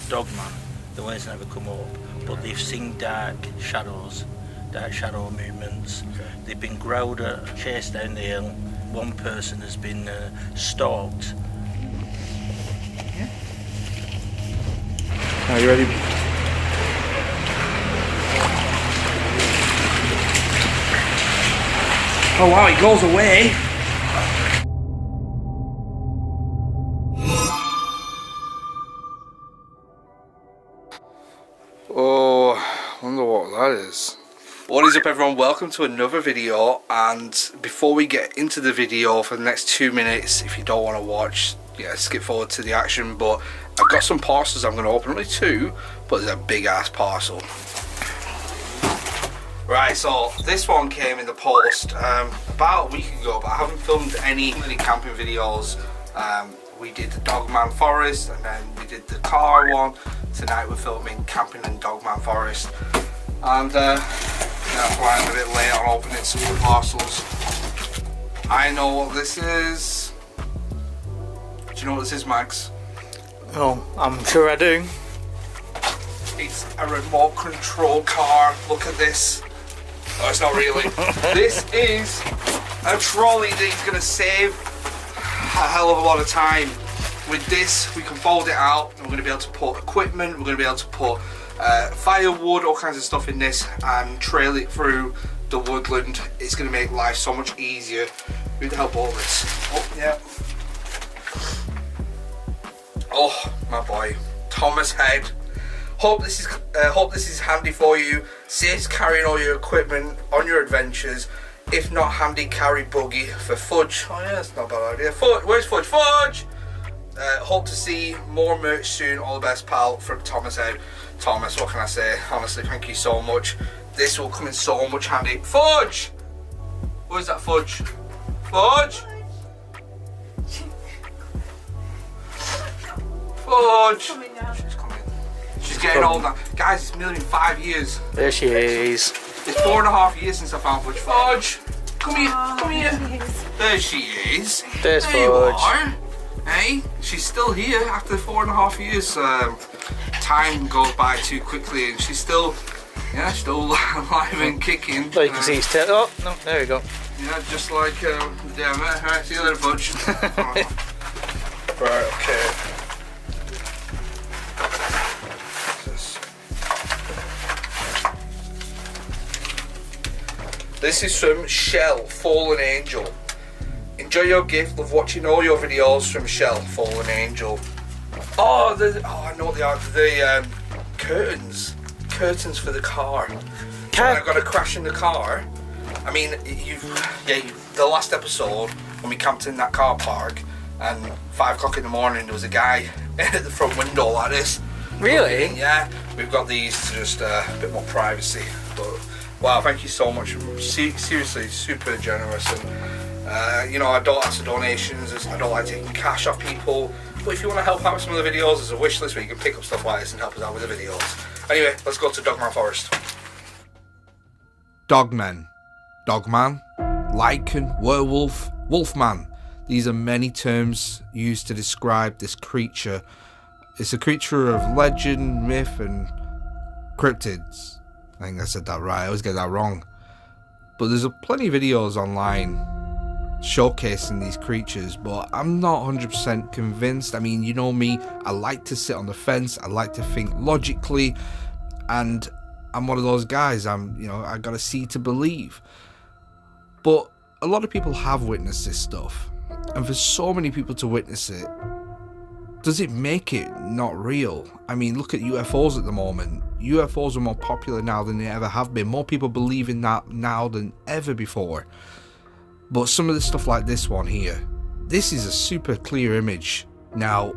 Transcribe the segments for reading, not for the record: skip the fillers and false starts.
Dogman, the one's never come up, but they've seen dark shadows, dark shadow movements. Okay. They've been growled at, chased down the hill. One person has been stalked. Yeah. Are you ready? Oh wow, it goes away. Oh, I wonder what that is. What is up everyone, welcome to another video, and before we get into the video for the next 2 minutes, if you don't want to watch, yeah, skip forward to the action, but I've got some parcels I'm going to open, only 2, but there's a big ass parcel. Right, so this one came in the post about a week ago, but I haven't filmed any camping videos. We did the Dogman Forest, and then we did the car one. Tonight we're filming camping in Dogman Forest, and that's why I'm a bit late on opening some of the parcels. I know what this is. Do you know what this is, Max? Oh, I'm sure I do. It's a remote control car. Look at this. No, it's not really. This is a trolley that is going to save a hell of a lot of time. With this, we can fold it out, and we're going to be able to put equipment, we're going to be able to put firewood, all kinds of stuff in this, and trail it through the woodland. It's going to make life so much easier with the help of all this. Oh, yeah. Oh, my boy. Thomas Head. Hope this is handy for you. Saves carrying all your equipment on your adventures. If not handy, carry buggy for Fudge. Oh yeah, that's not a bad idea. Fudge, where's Fudge? Fudge! Hope to see more merch soon. All the best, pal, from Thomas Head. Thomas, what can I say? Honestly, thank you so much. This will come in so much handy. Fudge! Where's that Fudge? Fudge! Fudge! She's coming. She's getting old now. Guys, it's nearly 5 years. There she is. It's 4.5 years since I found Fudge. Fudge! Come here, come here. There she is. There's there you Fudge. are. Hey, she's still here after 4.5 years. Time goes by too quickly, and she's still, yeah, still alive and kicking. Oh, you can see his tail. Oh, no, there we go. Yeah, just like, yeah, alright, see you later, Fudge. Right, okay. This is from Shell, Fallen Angel. Enjoy your gift, love watching all your videos from Shell, Fallen Angel. Oh, I know what they are. The curtains for the car. When I got a crash in the car. I mean, the last episode when we camped in that car park, and 5 o'clock in the morning there was a guy at the front window like this. Really? Yeah. We've got these to just a bit more privacy. But wow, thank you so much. Seriously, super generous. And you know, I don't ask for donations. I don't like taking cash off people. But if you want to help out with some of the videos, there's a wish list where you can pick up stuff like this and help us out with the videos. Anyway, let's go to Dogman Forest. Dogman, Dogman, Lichen, Werewolf, Wolfman. These are many terms used to describe this creature. It's a creature of legend, myth, and cryptids. I think I said that right. I always get that wrong. But there's plenty of videos online showcasing these creatures, but I'm not 100% convinced. I mean, you know me, I like to sit on the fence, I like to think logically, and I'm one of those guys. I gotta see to believe. But a lot of people have witnessed this stuff, and for so many people to witness it, does it make it not real? I mean, look at UFOs at the moment. UFOs are more popular now than they ever have been. More people believe in that now than ever before. But some of the stuff like this one here, this is a super clear image. Now,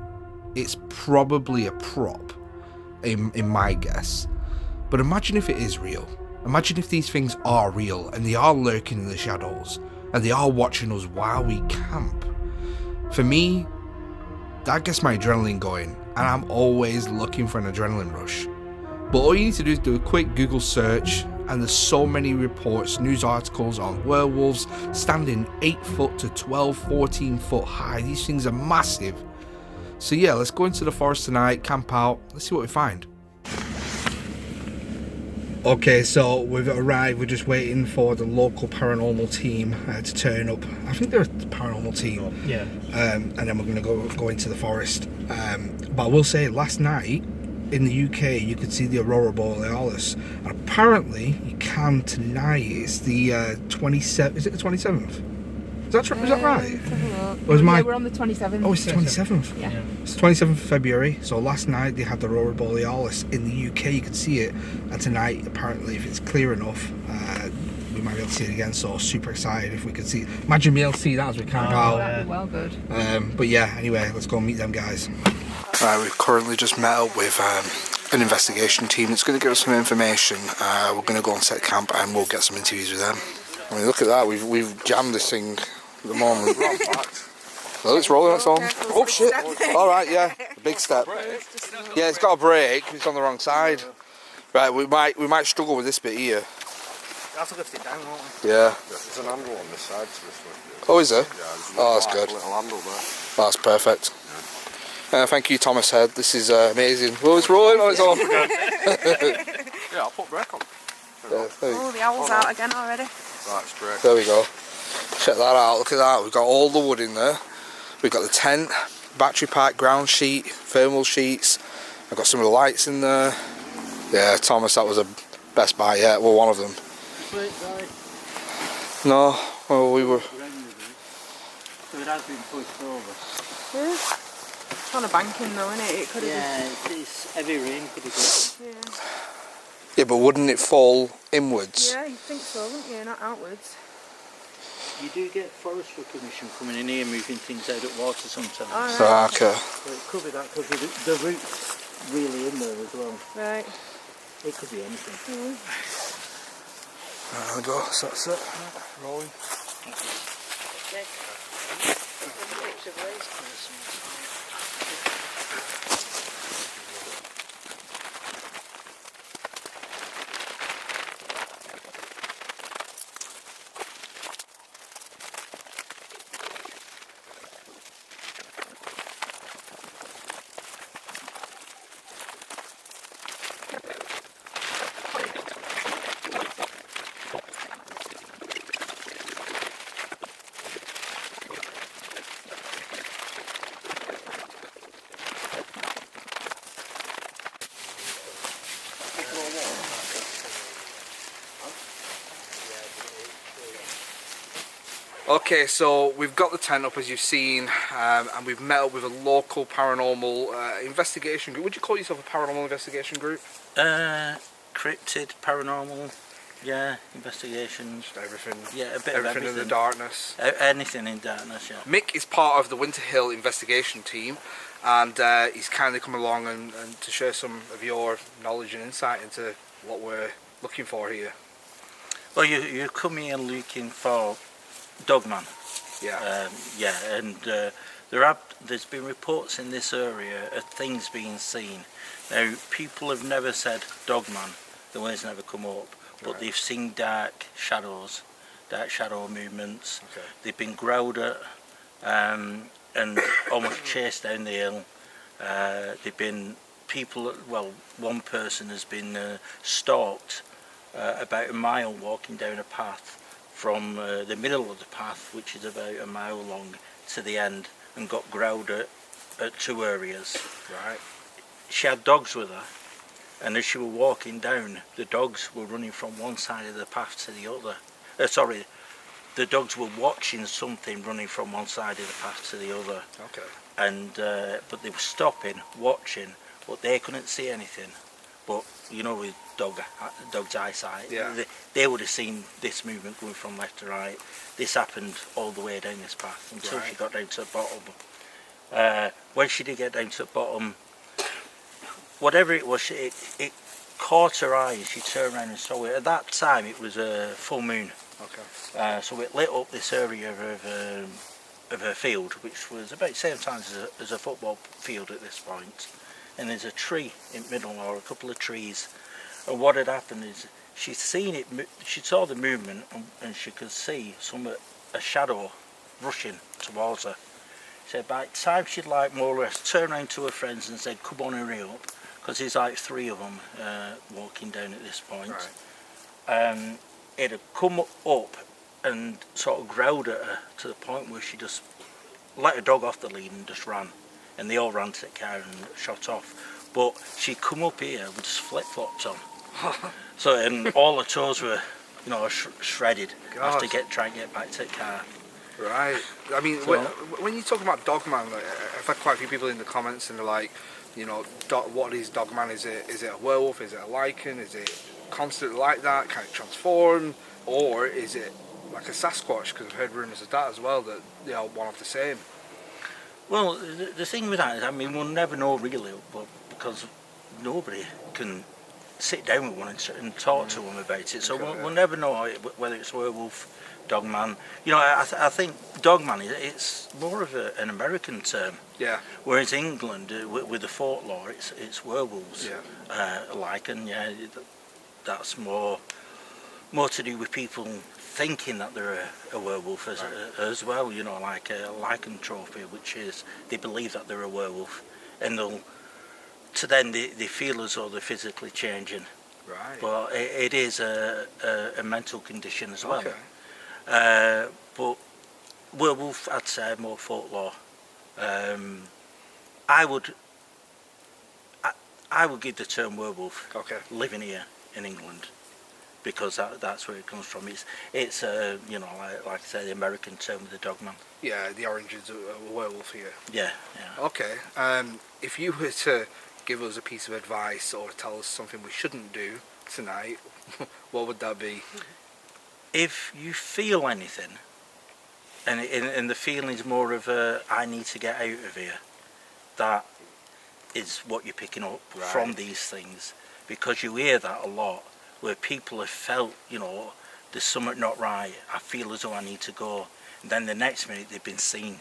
it's probably a prop, in my guess. But imagine if it is real. Imagine if these things are real, and they are lurking in the shadows, and they are watching us while we camp. For me, that gets my adrenaline going, and I'm always looking for an adrenaline rush. But all you need to do is do a quick Google search, and there's so many reports, news articles on werewolves standing 8 foot to 12, 14 foot high. These things are massive. So yeah, let's go into the forest tonight, camp out, let's see what we find. Okay, so we've arrived. We're just waiting for the local paranormal team to turn up. I think they're a paranormal team. Yeah. And then we're going to go into the forest. But I will say, last night in the UK, you could see the Aurora Borealis. And apparently, you can tonight. It's the 27th. Is it the 27th? Is that true? Is that right? Yeah, we're on the 27th. Oh, it's the 27th. Yeah. It's the 27th of February. So last night they had the Aurora Borealis in the UK. You could see it, and tonight, apparently, if it's clear enough, we might be able to see it again. So super excited if we could see. Imagine being able to see that as we camp out. That'd be well good. But yeah, anyway, let's go and meet them guys. We've currently just met up with an investigation team that's going to give us some information. We're going to go and set camp and we'll get some interviews with them. I mean, look at that. We've jammed this thing at the moment. Well, it's rolling, that's all. Oh shit! All right, yeah, a big step. Yeah, it's got a brake. It's on the wrong side. Right, we might struggle with this bit here. You have to lift it down, won't we? Yeah. There's an handle on this side to this one. Oh, is there? Yeah, Oh, that's good. A little handle there. Oh, that's perfect. Thank you, Thomas Head. This is amazing. Oh, it's rolling on its own. Yeah, I'll put brake on. Oh, the owl's out again already. That's brake. There we go. Check that out. Look at that. We've got all the wood in there. We've got the tent, battery pack, ground sheet, thermal sheets. I've got some of the lights in there. Yeah, Thomas, that was the best buy yet. Well, one of them. No, well, we were. So it has been pushed over. Yeah. It's on a banking though, isn't it? It could have It's heavy rain could have got. Yeah. Yeah, but wouldn't it fall inwards? Yeah, you'd think so, wouldn't you? Not outwards. You do get forestry commission coming in here moving things out of water sometimes. Alright. Ah, okay. So it could be that because the root's really in there as well. Right. It could be anything. There we go. So that's it. Rolling. Okay, so we've got the tent up as you've seen, and we've met up with a local paranormal investigation group. Would you call yourself a paranormal investigation group? Cryptid, paranormal, yeah, investigations. Just everything. Yeah, a bit everything of everything. in the darkness. Anything in darkness, yeah. Mick is part of the Winter Hill investigation team, and he's kindly come along and to share some of your knowledge and insight into what we're looking for here. Well, you come here looking for Dogman. Yeah. And there's been reports in this area of things being seen. Now, people have never said Dogman, the words never come up, but they've seen dark shadows, dark shadow movements. Okay. They've been growled at and almost chased down the hill. They've been one person has been stalked about a mile walking down a path from the middle of the path, which is about a mile long, to the end, and got growled at two areas. Right. She had dogs with her, and as she was walking down, the dogs were running from one side of the path to the other. The dogs were watching something running from one side of the path to the other. Okay. And but they were stopping, watching, but they couldn't see anything. But you know, with dog's eyesight, yeah, they would have seen this movement going from left to right. This happened all the way down this path until she got down to the bottom. When she did get down to the bottom, whatever it was, it caught her eye and she turned around and saw it. At that time it was a full moon. Okay. So it lit up this area of her field, which was about the same size as a football field at this point. And there's a tree in the middle, or a couple of trees. And what had happened is she'd seen it. She saw the movement, and she could see a shadow rushing towards her. So by the time she'd like more or less turn around to her friends and said, come on, hurry up, because there's like 3 of them walking down at this point. Right. It had come up and sort of growled at her to the point where she just let her dog off the lead and just ran. And they all ran to the car and shot off. But she'd come up here with just flip-flops on. So, and all her toes were, you know, shredded. After try and get back to the car. Right. I mean, So, when you talk about Dogman, like, I've had quite a few people in the comments and they're like, you know, what is Dogman? Is it a werewolf? Is it a lichen? Is it constantly like that? Can it transform? Or is it like a Sasquatch? Because I've heard rumours of that as well, that they are one of the same. well, the thing with that is, I mean, we'll never know really, but because nobody can sit down with one and talk to them about it. So we'll never know whether it's werewolf, Dogman. You know, I think Dogman it's more of an American term. Yeah. Whereas England, with the folklore, it's werewolves. Yeah. Lichen, yeah, that's more to do with people thinking that they're a werewolf as well. You know, like a lycanthropy, which is they believe that they're a werewolf, and they feel as though they're physically changing. Right. But it is a mental condition as well. Okay. But werewolf, I'd say, more folklore. I would give the term werewolf living here in England, because that's where it comes from. It's you know, like I say, the American term of the Dogman. Yeah, the origins of a werewolf here. Yeah. Okay. If you were to give us a piece of advice or tell us something we shouldn't do tonight, what would that be? If you feel anything, and the feeling's more of I need to get out of here, that is what you're picking up from these things, because you hear that a lot, where people have felt, you know, there's something not right, I feel as though I need to go, and then the next minute they've been seen.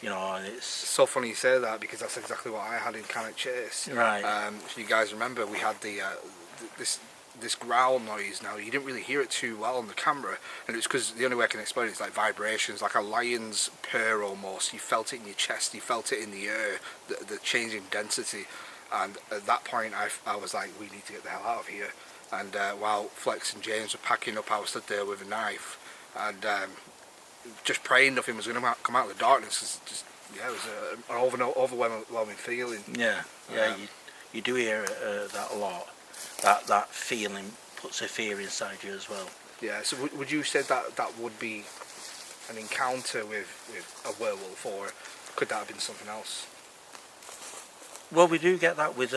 You know, and it's so funny you say that, because that's exactly what I had in Cannock Chase. Right. If you guys remember, we had this growl noise. Now, you didn't really hear it too well on the camera, and it's because the only way I can explain it is like vibrations, like a lion's purr almost. You felt it in your chest, you felt it in the air, the change in density. And at that point I was like, we need to get the hell out of here. And while Flex and James were packing up, I was stood there with a knife and just praying nothing was going to come out of the darkness. It was an overwhelming feeling. Yeah, you do hear that a lot. That feeling puts a fear inside you as well. Yeah, so would you say that would be an encounter with a werewolf, or could that have been something else? Well, we do get that with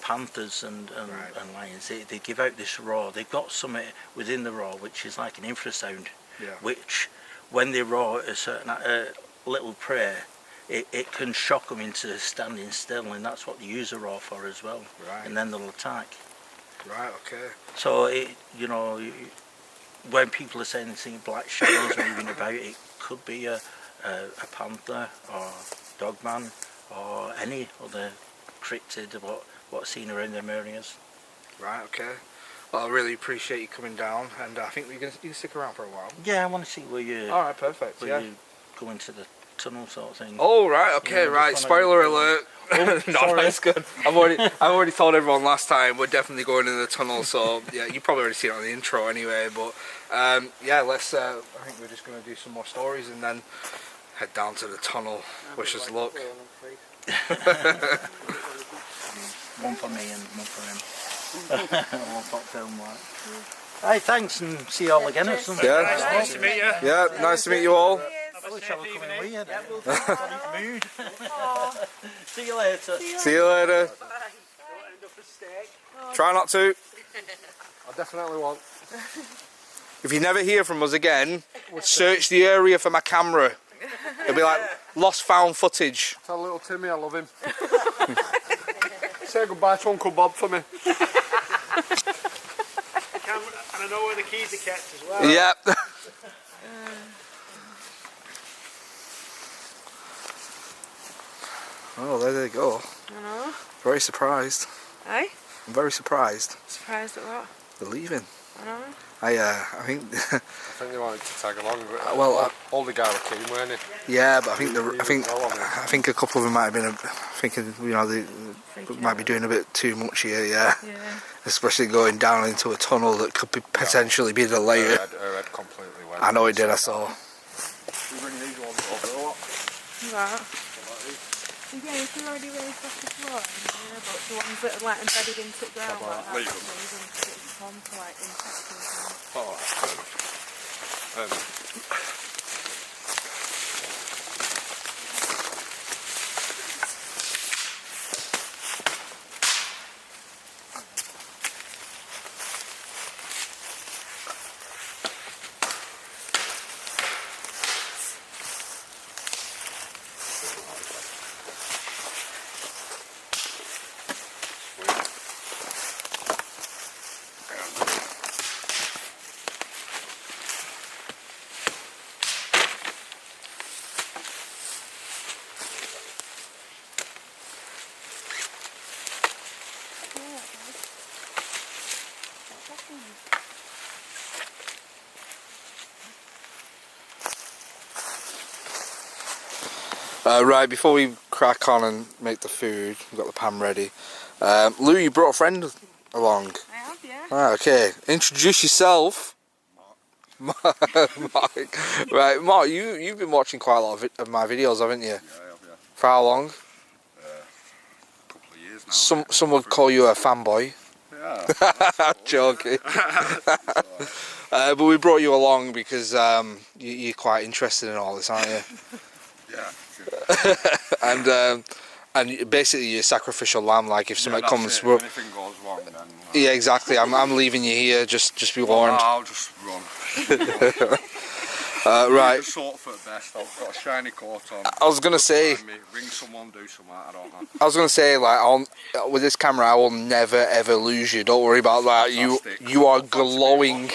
panthers and lions. They give out this roar. They've got something within the roar which is like an infrasound, which when they roar a certain little prayer, it can shock them into standing still, and that's what they use a roar for as well. Right. And then they'll attack. Right, okay. So, you know, when people are saying seeing black shadows moving about, it could be a panther or Dogman or any other cryptid what's seen around them areas. Right, okay. Well, I really appreciate you coming down, and I think you can stick around for a while. Yeah, I want to see where you. All right, perfect. Where you go into the tunnel sort of thing. Oh right, okay, right. Spoiler alert. Oh, no, that's good. I've already told everyone last time we're definitely going in the tunnel. So yeah, you probably already seen it on the intro anyway. But yeah, let's. I think we're just going to do some more stories and then head down to the tunnel. Wish us luck. One for me and one for him. One for film like. Hey, thanks, and see you all again at some point. Yeah, Nice to meet you. Yeah, nice to meet you all. I wish I was coming with you. Mood. See you later. See you later. Try not to. I definitely won't. If you never hear from us again, search the area for my camera. It'll be like lost found footage. Tell little Timmy I love him. Say goodbye to Uncle Bob for me. And I know where the keys are kept as well. Yep. Oh, there they go. I know. Very surprised. Eh? I'm very surprised. Surprised at what? They're leaving. I know. I think. I think they wanted to tag along. Well, all the guy were keen, weren't he? Yeah, but I think a couple of them might have been thinking, you know, they might be doing a bit too much here. Yeah. Especially going down into a tunnel that could potentially be the layer. Her head completely went. I know it did. I saw. You bring these ones over or what? Right. Yeah, if you're already raised off the floor, but the ones that are like embedded into the ground, like that, leave that's them. amazing because it's home to like insects and things. Oh, Right, before we crack on and make the food, we've got the pan ready. Lou, you brought a friend along. I have, yeah. Ah, okay, introduce yourself. Mark. Right, Mark, you've been watching quite a lot of my videos, haven't you? yeah, I have, yeah. For how long? A couple of years now. Some would call you a fanboy. Yeah. Joking. But we brought you along because you're quite interested in all this, aren't you? Yeah. And basically you're a sacrificial lamb. Like if something comes, If anything goes wrong, then. yeah, exactly. I'm leaving you here. Just be warned. I'll just run. Right. Sort for best. I've got a shiny coat on. I was gonna say. Ring someone, do something. I don't know. I was gonna say, like, with this camera, I will never ever lose you. Don't worry about that. You are glowing.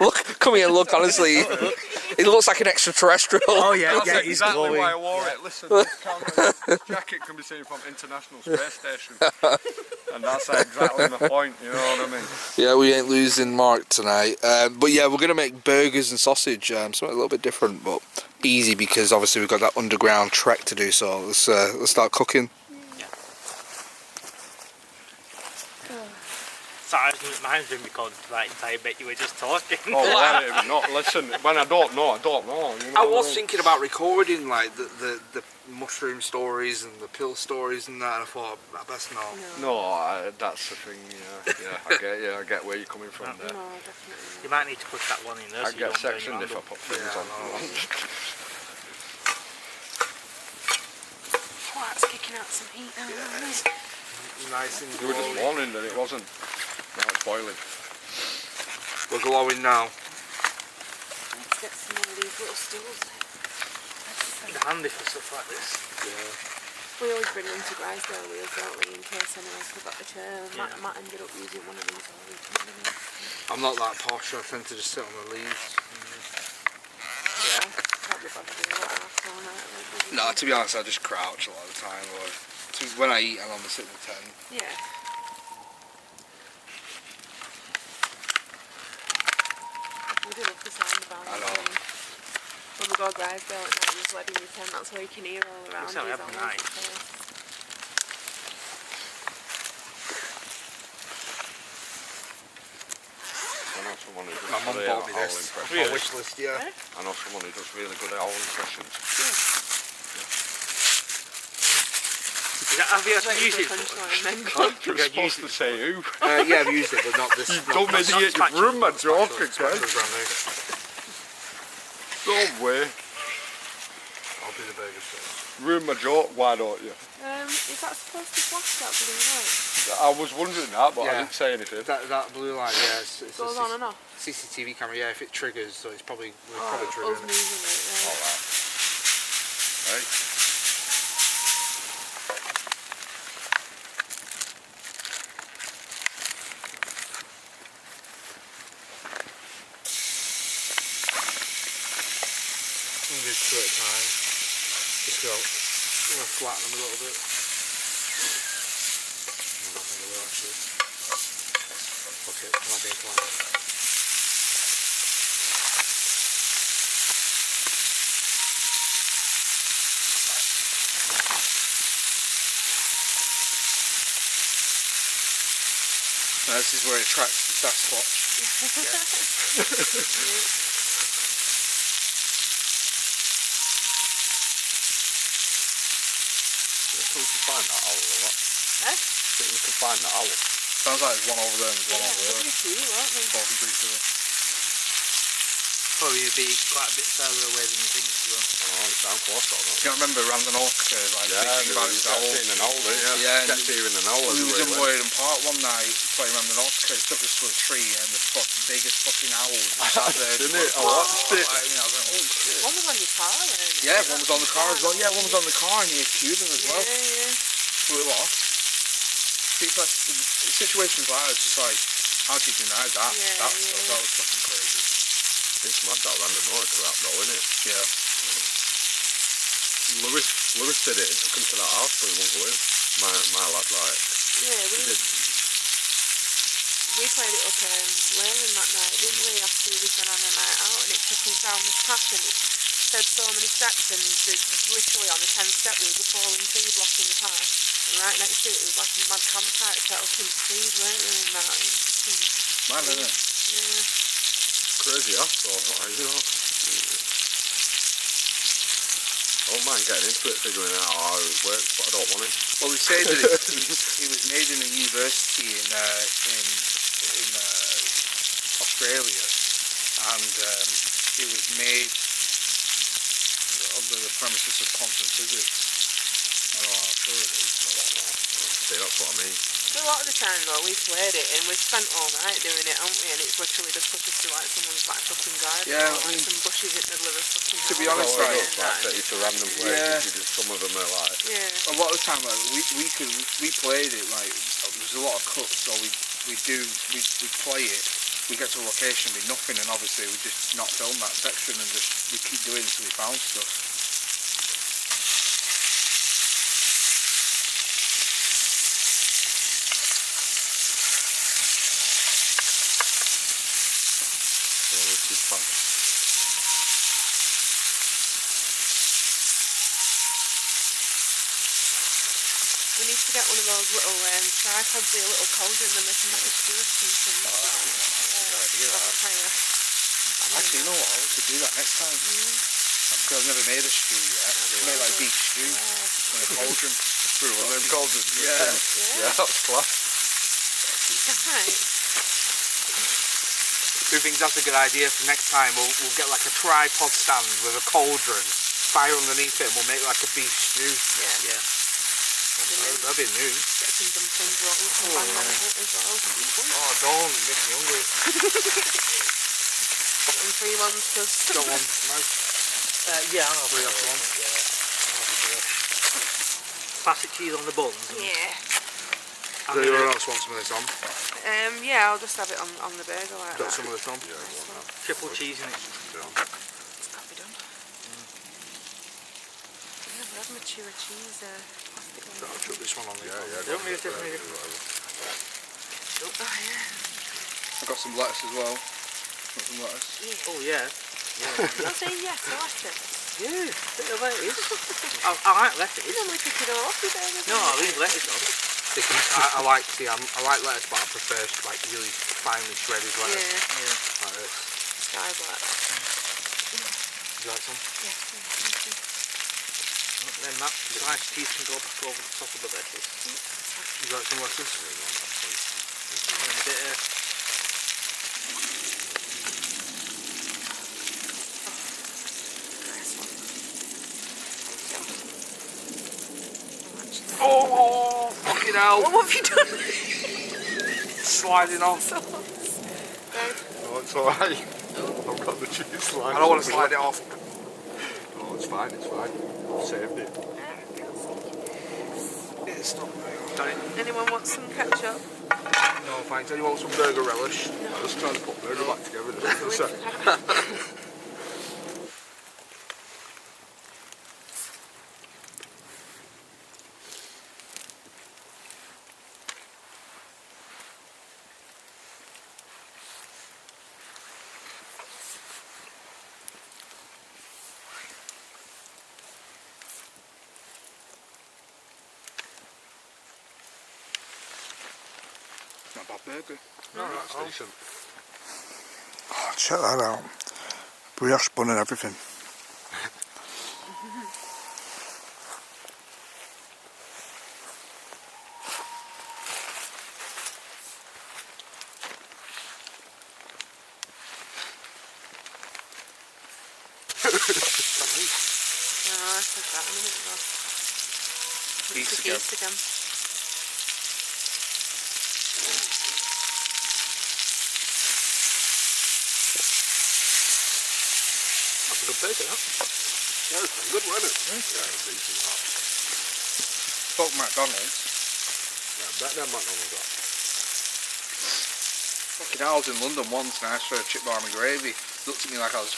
Look, come here. Look, honestly, it looks like an extraterrestrial. Oh yeah, That's exactly why I wore it. Listen, this camera jacket can be seen from International Space Station, and that's exactly my point. You know what I mean? Yeah, we ain't losing Mark tonight. But yeah, we're gonna make burgers and sausage. Something a little bit different, but easy because obviously we've got that underground trek to do. So let's start cooking. Sorry, mine's been recorded for that entire bit you were just talking. Oh, well, not listen. When I don't know, I don't know. You know I was thinking about recording like the mushroom stories and the pill stories and that, and I thought I best not. No, that's the thing. Yeah, I get where you're coming from there. No, definitely. You might need to push that one in there. I so you get don't burn sectioned your if I hand put things on. Oh, that's kicking out some heat now, isn't it? Nice and You were just warning that it wasn't. Now it's boiling. We're glowing now. Let's get some of these little stools. They're handy for stuff like this. Yeah. We always bring them to Grisdale wheels, don't we, in case anyone forgot the chair. Matt ended up using one of these all weekend. I'm not that posh. I tend to just sit on the leaves. Yeah, can't be bothered with that all night. No, to be honest, I just crouch a lot of the time. Or when I eat, I normally sit in the tent. Yeah. We do love the sound of our I know. when we go Grisdale at night, just letting your tent, that's where you can hear all around. It's only you, every all night. over the place. I know someone who does My mum really bought me owl this. impressions. My wish list, yeah. I know someone who does really good owl impressions. Have you actually used it? You're supposed to say who. Yeah, I've used it, but not this. You dumb idiot, you've ruined my joke again. No way. I'll do the burgers first. Ruin my joke, why don't you? Is that supposed to flash that blue light? I was wondering that, but I Yeah. didn't say anything. That blue light, yeah, it's Goes a on and off. CCTV camera. Yeah, if it triggers, so it's probably we're Oh, probably us triggering moving it. it, yeah. Alright. Right. Just two at a time. Just go. I'm gonna flatten them a little bit. I don't think I will actually. Fuck it, might be a client. This is where it attracts the Sasquatch. We can find that owl or what? Eh? I think we can find that owl. Sounds like there's one over there and there's one over there. Pretty cute, aren't they? Talking to each other. Probably be quite a bit further away than you think as well. Oh, it sounds close though. You can't remember around the North Curve, like Yeah, thinking about his owl. seeing an owl, didn't you? Yeah, Kept hearing an owl we was in everywhere. Warden Park one night playing around the North Curve, took us to a tree and the biggest fucking owl was sat there. Didn't it? I watched it. I was like, holy shit. One was on your car then. Yeah, one was on the car as well. Yeah, one was on the car and he accused him as well. Yeah. Flew off. See, it's like, situations like that, it's just like, how do you deny that? That was fucking crazy. It's mad that random noise crap though, isn't it? Yeah. Lewis did it and took him to that house, but he won't go in. My lad, like. Yeah, He did. we played it up Leyland that night, didn't we? After we'd been on a night out, and it took us down this path, and it said so many steps, and there's literally on the 10th step there was a fallen tree blocking the path, and right next to it was like a mad campsite set up in trees, weren't there, and that, and it was fucking Mad, isn't it? yeah. Crazy ass though, like, you know. I don't mind getting into it, figuring out how it works, but I don't want it. Well, they say that it was made in a university in Australia, and it was made under the premises of quantum physics. I don't know how true it is. See, that's what I mean. So a lot of the time though, we've played it and we've spent all night doing it, haven't we? And it's literally just took us to like someone's back fucking garden, Yeah, or I mean, like some bushes in the middle of a fucking to be house honest, or right, something Like, take you to random places, Yeah. you just, some of them are like, yeah. a lot of the time, like, we played it like there's a lot of cuts, so we play it. We get to a location with nothing, and obviously we just not film that section and just we keep doing it until we found stuff. which is fun. We need to get one of those little tripods, a little cauldron, and we can make a stew or something. Oh, that's a good idea, that. Actually, you know what? We could do that next time. Because I've never made a stew yet. I've made like beef stew in a cauldron. Through one of them cauldrons. Yeah. Yeah, that's class. Right. Who thinks that's a good idea for next time? We'll get like a tripod stand with a cauldron, fire underneath it, and we'll make like a beef stew. Yeah. Yeah. That'd be new. Get some dumplings rolls and bang on it as well. Oh, don't make me hungry. In 3 months, because... Got one. Nice. Yeah, I'll Three off one. Classic cheese on the buns. Yeah. Does anyone else want some of this on? Yeah, I'll just have it on the burger like Got that. some of this on? Triple cheese in it. It's got to be done. I've never had mature cheese plastic one. I'll chuck this one on there. Don't move, don't move. Oh yeah. I've got some lettuce as well. Got some lettuce. Yeah. Oh yeah. I'll say yes, I like it. Yeah, bit of lettuce. I like lettuce. You normally pick it all off your burgers. No, I leave lettuce on. I like lettuce, but I prefer like really finely shredded lettuce. Yeah. Like this. Sky black. Would you like some? Yeah, thank you. Then that sliced cheese can go back over the top of the lettuce. Would you like some lettuce? And a bit of Oh, fucking hell! What have you done? Sliding off. No, it's alright. I've got the cheese slide. I don't want to slide it off. No, it's fine, it's fine. I've saved it. It's not done it. Anyone want some ketchup? No, thanks. Anyone want some burger relish? I'm just trying to put burger back together just for a sec. bad burger. No, that's decent. Oh, check that out. Brioche bun and everything. I said that a minute ago. Geese Geese again. That's a good burger, that. Yeah, it's pretty good, wasn't it? Yeah, it's decent, that. Fuck McDonald's. Yeah, better than McDonald's, that. Fucking hell, I was in London once and I asked for a chip bar and gravy. Looked at me like I'd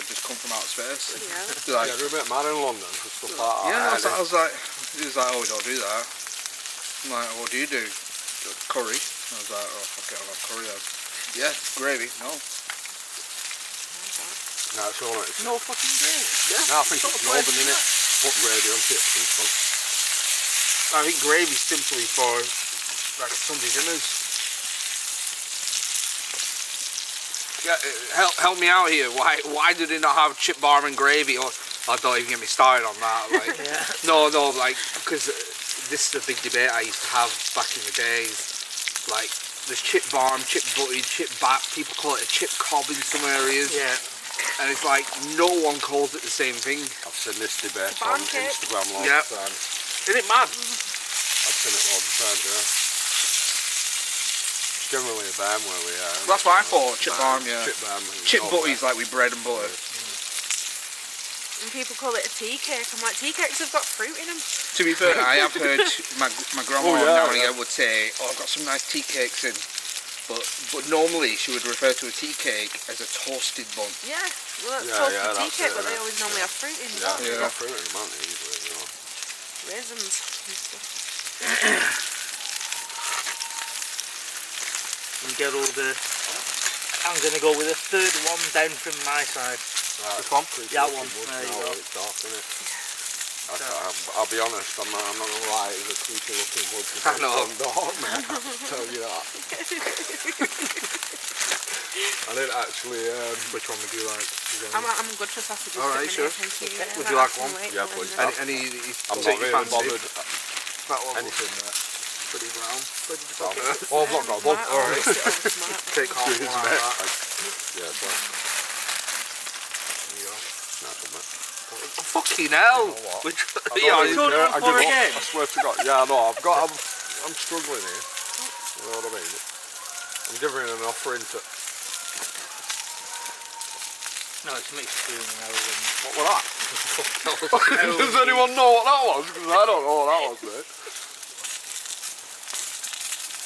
just come from outer space. Yeah. Like, Yeah, they're a bit mad in London and stuff like that. yeah, I was like, he was like, oh, we don't do that. I'm like, what do you do? Curry. I was like, oh, fuck it, I'll have curry then. Yeah, gravy, no. No, it's all right. No fucking gravy. Yeah. No, I think it's northern, innit? Put gravy on chips and stuff. I think gravy's simply for like Sunday dinners. Yeah, help me out here. Why do they not have chip bar and gravy? Or don't even get me started on that. Like, Yeah. no, like because this is a big debate I used to have back in the days. Like there's chip barm, chip butty, chip back. People call it a chip cob in some areas. Yeah. And it's like no one calls it the same thing. I've seen this debate Barn on cake. Instagram loads Yep. of times. Isn't it mad? I've seen it loads of times, yeah. It's generally a bam where we are. That's what I thought, chip bar, yeah. Chip bam. Chip butty's like with bread and butter. And people call it a tea cake. I'm like, tea cakes have got fruit in them. To be fair, I have heard my grandma now and again would say, oh, I've got some nice tea cakes in. But normally she would refer to a tea cake as a toasted bun. Yeah, well that's Yeah, called yeah, a tea that's cake, it, but they innit? always normally have fruit in them. Yeah, don't they? they've got fruit in them, aren't they, usually, you know. Raisins and stuff. And get all the... I'm going to go with a third one down from my side. Right. This one? Creepy Yeah, looking one. wood There you now, go. It's dark, isn't it? I'll be honest, I'm not going to lie, it's a creepy looking wood. I know. It's dark, man. I can tell you that. I didn't actually. Which one would you like? I'm good for sausages. All right, at the sure. minute, thank you. Would Yeah, you like that's one? right, Yeah, well, please. then. Any I'm take not your really fancy? bothered. That one. Anything that. Pretty brown. Oh, I've not got one. Smart, alright. Smart. Take half Cheers, one like mate. that. Yeah, so. There you go. Nice one, mate. Fucking hell! You know what? Which, I yeah, don't You're really care. on I for give up. again? I swear to God. Yeah, I know. I'm struggling here. You know what I mean? I'm giving an offering to. No, it's mixed between an arrow and... What was that? Does anyone know what that was? Because I don't know what that was, mate.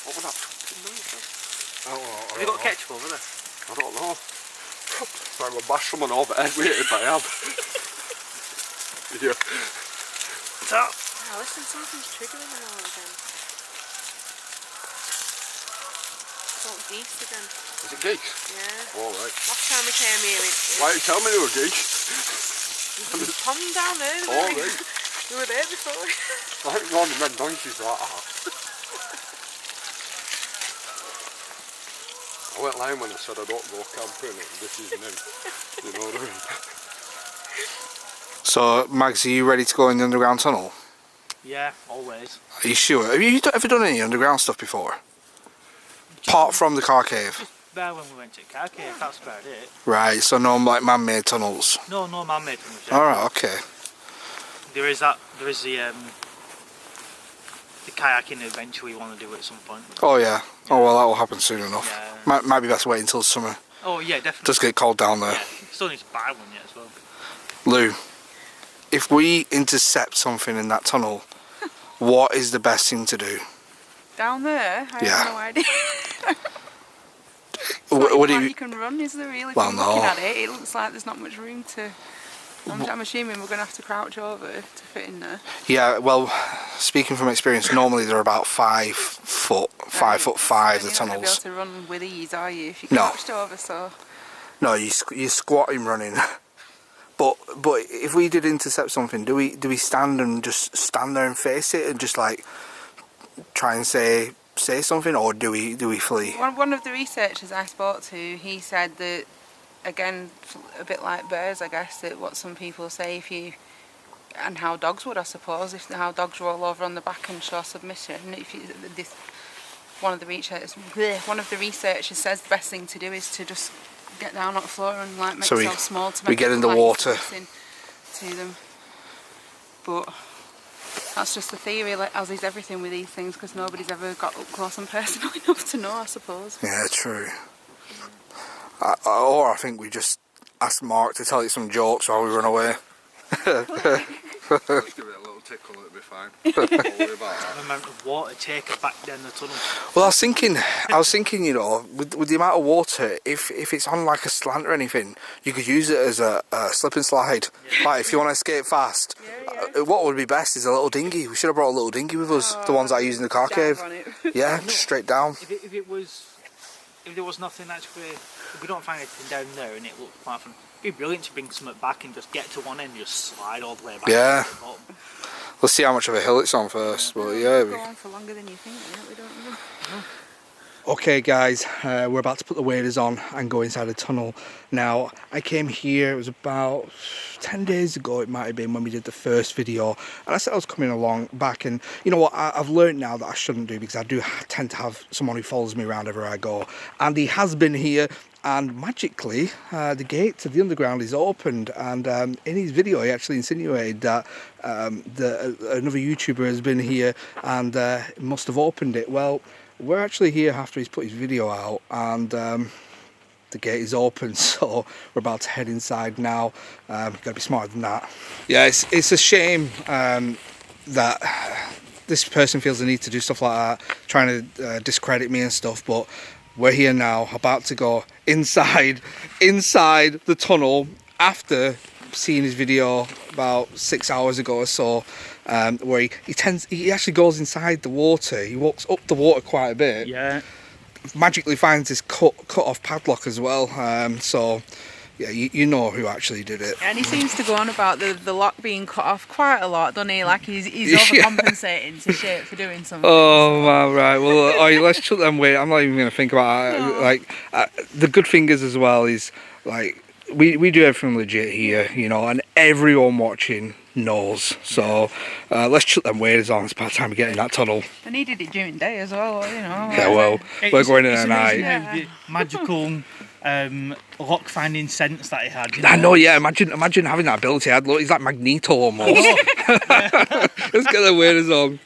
What was that? Have you got ketchup over there? I don't know. So I'm going to bash someone over the head with it if I have. Yeah. Top. Oh, listen, something's triggering me all again. Salt geese again. Is it geese? Yeah. All right. Last time we came here, Why did you tell me they were geese? there's a pond down there. All right. We were there before. I think one of them donkeys like that. I went lying when I said I don't go camping and this is new. You know what I mean? So, Mags, are you ready to go in the underground tunnel? Yeah, always. Are you sure? Have you ever done any underground stuff before? Apart from the car cave? Bare when we went to car cave, that's about it. Right, so no like man-made tunnels? No man-made from the Alright, okay. There is the kayaking adventure we want to do at some point. Oh yeah. Oh well, that will happen soon enough. Yeah. Might be best to wait until summer. Oh yeah, definitely. It does get cold down there. Yeah, still need to buy one yet as well. Lou, if we intercept something in that tunnel, what is the best thing to do? Down there? I Yeah. have no idea. What do you you... can run, is there really? Well, From looking no. at it, it looks like there's not much room to... I'm assuming we're going to have to crouch over to fit in there. Yeah, well, speaking from experience, normally they're about 5 foot, 5'5", the You're not going to be able tunnels. to run with ease, are you? If you're No. crouched over, so... No, you're squatting running. But if we did intercept something, do we stand and just stand there and face it and just like try and say say something, or do we flee? One of the researchers I spoke to, he said that, again, a bit like bears, I guess, that what some people say, if you, and how dogs would, I suppose, if how dogs roll over on the back and show submission. If you, this, one of the researchers says the best thing to do is to just get down on the floor and like make yourself small to make we get in the like water to them. But that's just the theory, like, as is everything with these things, because nobody's ever got up close and personal enough to know, I suppose. Yeah, true. Or I think we just ask Mark to tell you some jokes while we run away. Let's give it a little tickle, it'll be fine. Don't worry about that. The amount of water taken back down the tunnel. Well, I was thinking, you know, with the amount of water, if it's on like a slant or anything, you could use it as a slip and slide. Yeah. Like if you want to escape fast, what would be best is a little dinghy. We should have brought a little dinghy with us, the ones that I use in the car cave. Yeah, no, straight down. If there was nothing actually, if we don't find anything down there and it looked quite fun, it'd be brilliant to bring something back and just get to one end and just slide all the way back. Yeah. To the bottom. Let's see how much of a hill it's on first. But yeah. Go on for longer than you think, we don't know. No. Okay guys, we're about to put the waders on and go inside the tunnel. Now, I came here, it was about 10 days ago it might have been, when we did the first video, and I said I was coming along back, and you know what, I've learned now that I shouldn't do, because I do tend to have someone who follows me around everywhere I go, and he has been here, and magically the gate to the underground is opened, and in his video he actually insinuated that another YouTuber has been here and must have opened it. Well, we're actually here after he's put his video out, and the gate is open, so we're about to head inside now. You've got to be smarter than that. Yeah, it's a shame that this person feels the need to do stuff like that, trying to discredit me and stuff, but we're here now, about to go inside the tunnel after seeing his video about 6 hours ago or so, where he actually goes inside the water. He walks up the water quite a bit. Yeah. Magically finds this cut off padlock as well. So yeah, you know who actually did it. And he seems to go on about the lock being cut off quite a lot, doesn't he? Like he's overcompensating to shit for doing something. Oh, so. Right. Well, let's shut them away. I'm not even going to think about it. No. Like, the good thing is as well is, like, we do everything legit here, you know, and everyone watching knows. So let's shut them waders on. It's about time we get in that tunnel. I needed it during the day as well, you know. Yeah, well, we're going in at night. The magical lock finding sense that he had. I know, yeah. Imagine having that ability. He's like Magneto almost. Let's get the waders on.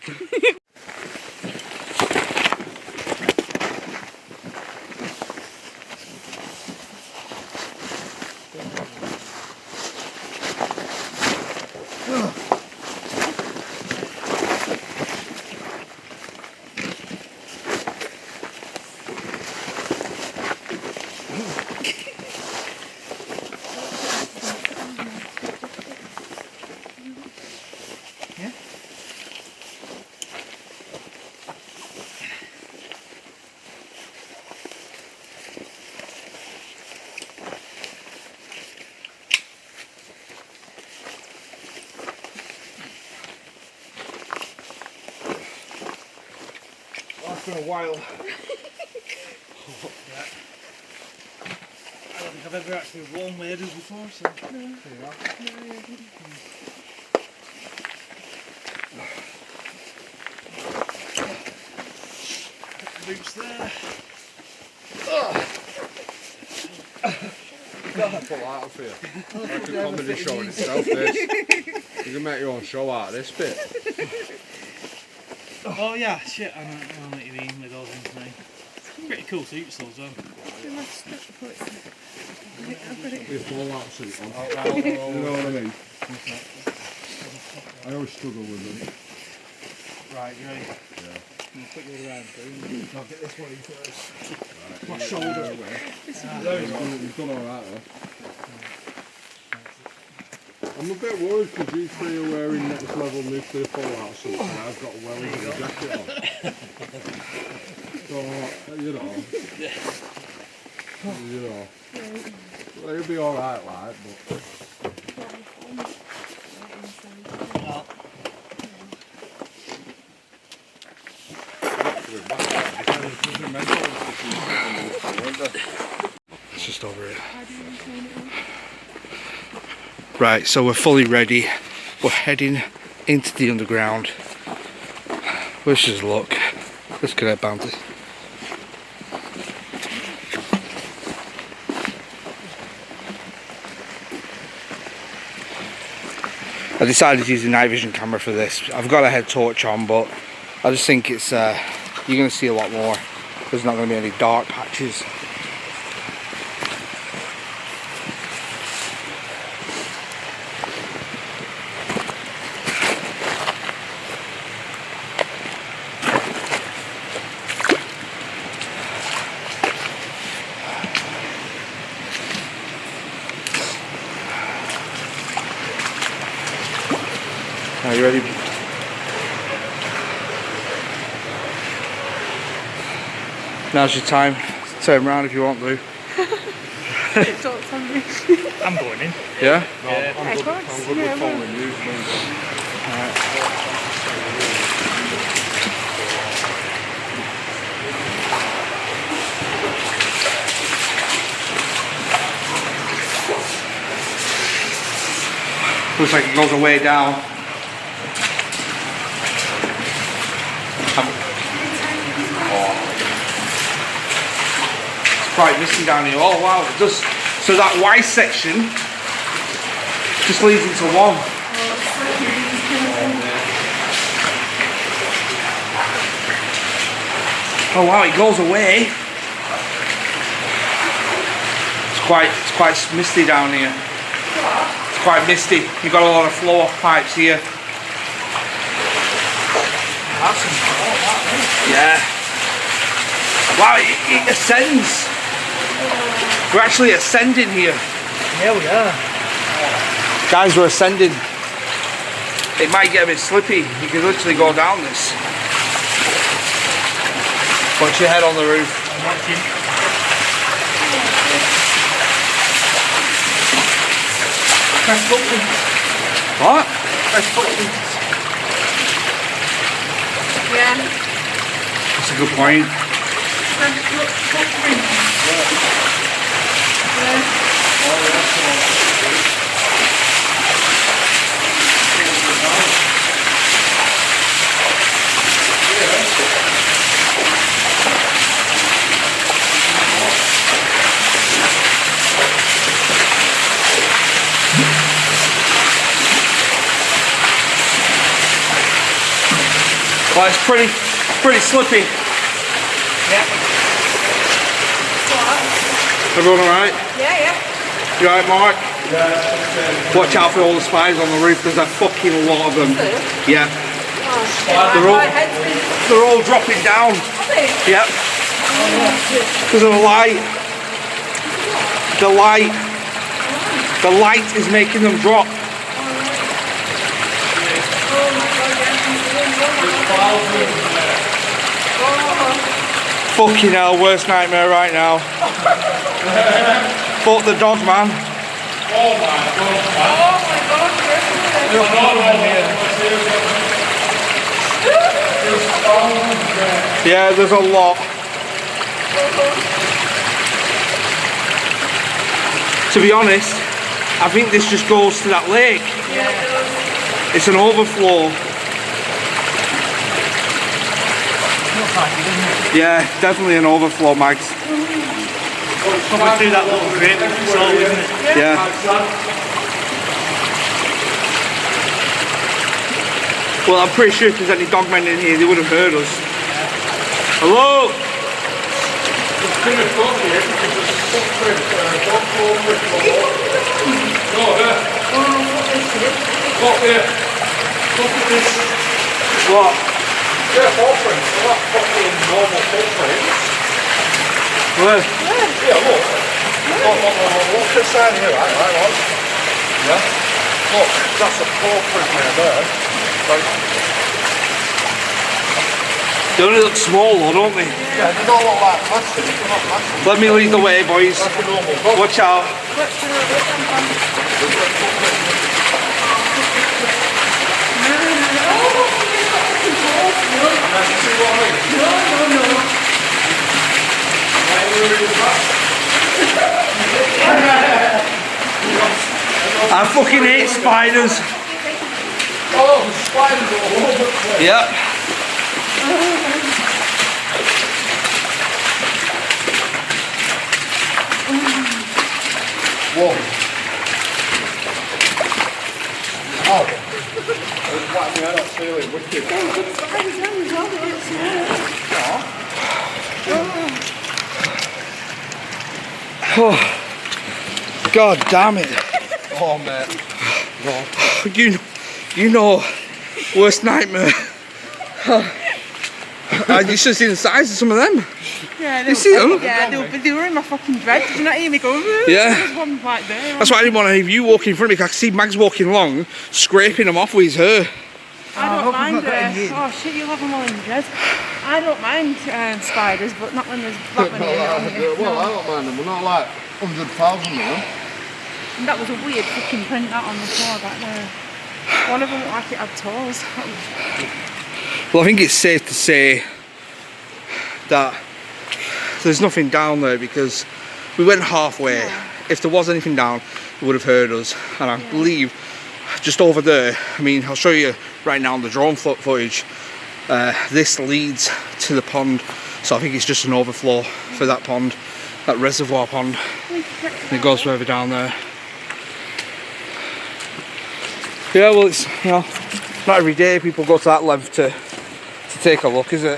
For a while. I don't think I've ever actually worn waders before, so there you go. Boots there. That's a lot for you. Like a comedy show in itself, this. You can make your own show out of this bit. Oh yeah, shit, I know what you mean with all things now. Pretty cool suits though as well. With fallout suit on. You know what I mean? I always struggle with them. Right, you ready? Yeah. You put your around through. I'll get this one in first. Right. My shoulder away. You've done alright though. I'm a bit worried because you three are wearing next level nuclear fallout suits and I've got a Wellington jacket on. So, you know. Well, it'll be alright, like, but. Well. It's just over here. Right, so we're fully ready. We're heading into the underground. Let's just look. Let's get our bounty. I decided to use the night vision camera for this. I've got a head torch on, but I just think it's you're going to see a lot more. There's not going to be any dark patches. Are you ready? Now's your time. Turn around if you want to. Talk on me. I'm going in. Yeah? I'm good with following you. Looks like it goes a way down. It's quite misty down here. Oh wow, it does. So that Y section just leads into one. Oh wow, it goes away. It's quite misty down here. It's quite misty. You've got a lot of flow off pipes here. Yeah. Wow, it ascends. We're actually ascending here. Yeah, we are. Guys, we're ascending. It might get a bit slippy. You can literally go down this. Put your head on the roof. I'm watching. Press buttons. What? Press buttons. Yeah. That's a good point. Well, it's pretty slippy. Yeah. Everyone alright? Yeah. You alright, Mark? Yeah. Watch out for all the spiders on the roof. There's a fucking lot of them. Yeah. They're all dropping down. Yep. Because of the light. The light is making them drop. Fucking hell, worst nightmare right now. Fuck the Dogman. Oh my God. Yeah, there's a lot. To be honest, I think this just goes to that lake. It's an overflow. Yeah, definitely an overflow, Mags. Probably through that little grate we saw, isn't it? Yeah. Well, I'm pretty sure if there's any dogmen in here, they would have heard us. Hello? What? Yeah, footprints. They're not fucking normal footprints. Where? Yeah, look. Look this side here, right, look. Yeah? Look, that's a footprint there. Right. They only look small though, don't they? Yeah, they don't look like massive. They're not massive. Let me lead the way, boys. That's a normal dog. Watch out. fucking hate spiders. Oh, spiders all over the place. Yep. Whoa. Oh. It's whacked me out that ceiling, wicked. Oh, God damn it. Oh, mate. You know, worst nightmare. You should have seen the size of some of them. Yeah, You see them? Yeah, they were in my fucking bed. Did you not hear me go? Yeah. There's one right there. That's why I didn't want any of you walking in front of me, 'cause I could see Mags walking along, scraping them off with his hair. I don't mind. Oh shit, you'll have them all in dread. I don't mind spiders, but not when there's that many in it. Well, I don't mind them. We're not like 100,000 of them. And that was a weird fucking print that on the floor back there. One of them looked like it had toes. Well, I think it's safe to say that there's nothing down there, because we went halfway. Yeah. If there was anything down, it would have heard us. And I believe just over there, I mean, I'll show you right now on the drone footage, this leads to the pond. So I think it's just an overflow for that pond, that reservoir pond. And it goes further down there. Yeah, well, it's, you know, not every day people go to that length to take a look, is it?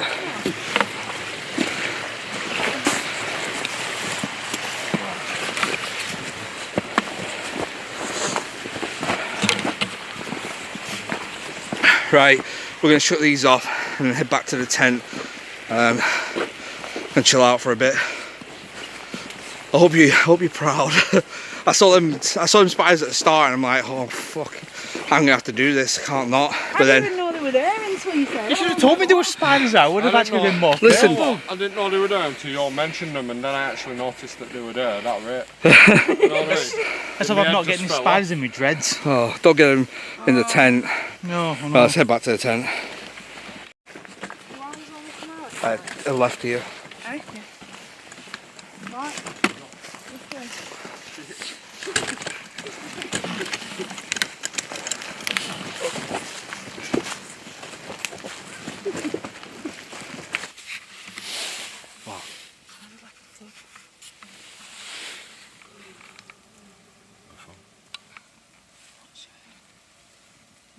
Right, we're going to shut these off and head back to the tent and chill out for a bit. I hope you're proud. I saw them spiders at the start and I'm like, oh fuck, I'm gonna have to do this. I can't not. But I didn't even know they were there until you said. You should have told me there were spiders out. Would have actually been more. Listen, I didn't know they were there until you all mentioned them, and then I actually noticed that they were there. That right? You know what I mean? That's why I'm not getting spiders in my dreads. oh, don't get them in the tent. No, Right, let's head back to the tent. I left here. Okay. Right.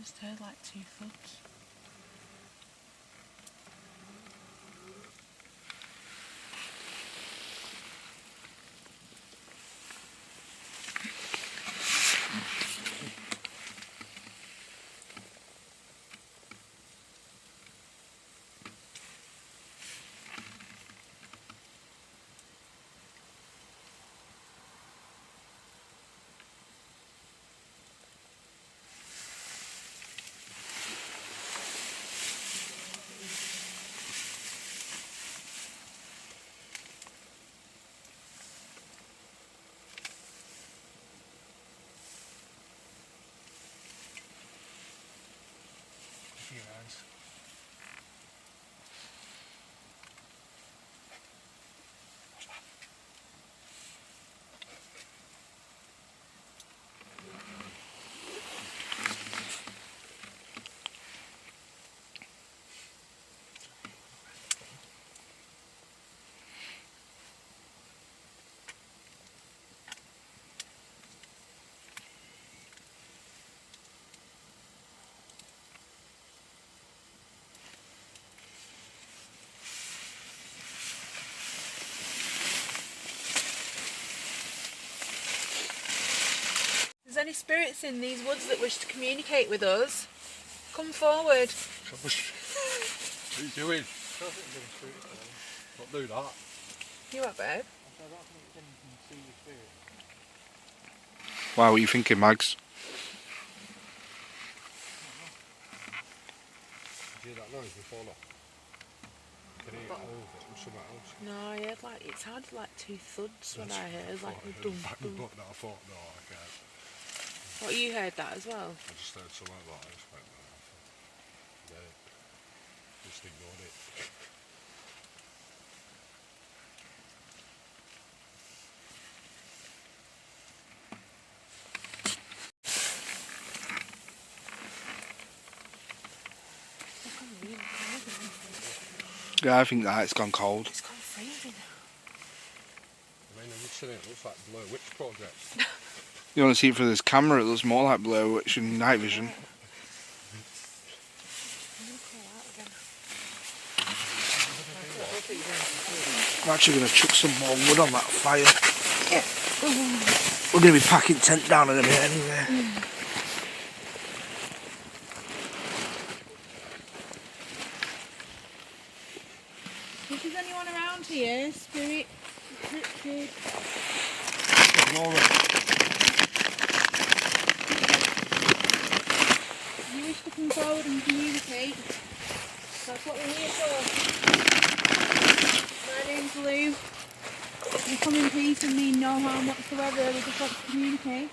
Just heard like 2 thuds. There's any spirits in these woods that wish to communicate with us, come forward. What are you doing? Don't do that. You what, babe? Wow, what are you thinking, Mags? Did you hear that noise before that? Can you hear it over from somewhere else? No, I heard like, it sounded like 2 thuds when I heard like a dum dum. But I thought, no, I can't. What, you heard that as well? I just heard something like that. I just went, no, yeah. Just ignored it. Yeah, I think that it's gone cold. It's gone freezing. I mean, have you seen it? It looks like Blair Witch Project. You want to see it through this camera, it looks more like Blair Witch in night vision. I'm actually going to chuck some more wood on that fire. We're going to be packing tent down in a minute anyway. If there's anyone around here, Spirit, Richard. You wish to come forward and communicate. That's what we're here for. My name's Lou. We come in peace and mean no harm whatsoever. We just want to communicate.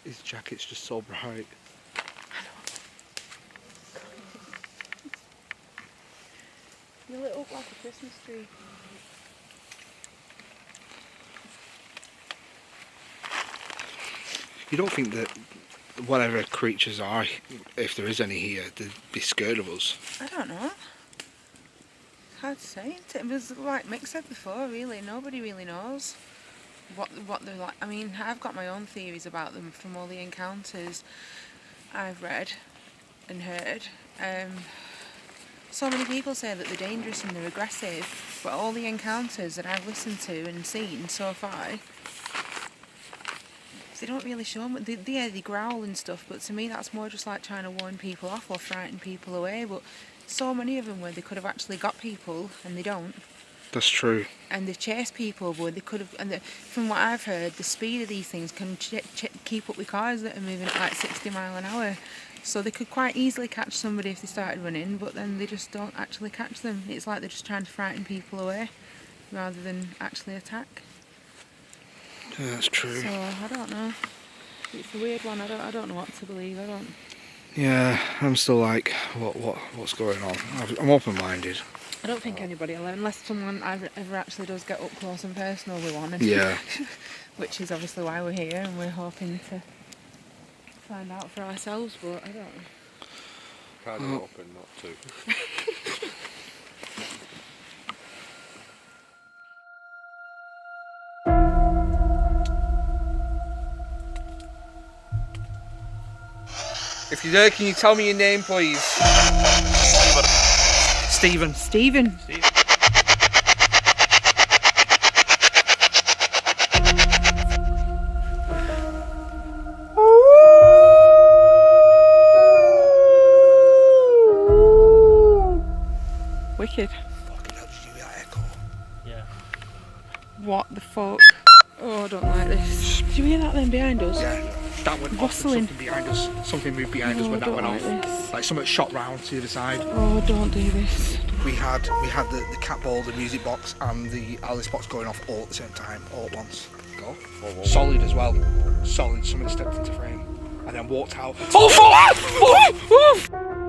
His jacket's just so bright. You lit up like a Christmas tree. You don't think that whatever creatures are, if there is any here, they'd be scared of us? I don't know. Hard to say. It was like Mick said before, really. Nobody really knows what they're like. I mean, I've got my own theories about them from all the encounters I've read and heard. So many people say that they're dangerous and they're aggressive, but all the encounters that I've listened to and seen so far, they don't really show them. They growl and stuff, but to me that's more just like trying to warn people off or frighten people away. But so many of them where they could have actually got people and they don't. That's true. And they chase people, but they could have. And from what I've heard, the speed of these things can keep up with cars that are moving at like 60 miles an hour. So they could quite easily catch somebody if they started running, but then they just don't actually catch them. It's like they're just trying to frighten people away rather than actually attack. Yeah, that's true. So I don't know. It's a weird one. I don't know what to believe. I don't. Yeah, I'm still like, what's going on? I'm open-minded. I don't think anybody will, unless someone ever actually does get up close and personal with one. Yeah. Which is obviously why we're here, and we're hoping to find out for ourselves. But I don't know. Kind of hoping not to. If you're there, can you tell me your name, please? Stephen. Stephen. Wicked. Fucking hell, did you hear that echo? Yeah. What the fuck? Oh, I don't like this. Did you hear that then behind us? Yeah. That went off and Rustling. something behind us. Something moved behind us Oh, when I that went don't off. like this. Like something shot round to the other side. Oh, don't do this. We had the cat ball, the music box, and the Alice box going off all at the same time, all at once. Go. Solid as well. Solid. Something stepped into frame and then walked out. Oh, fuck!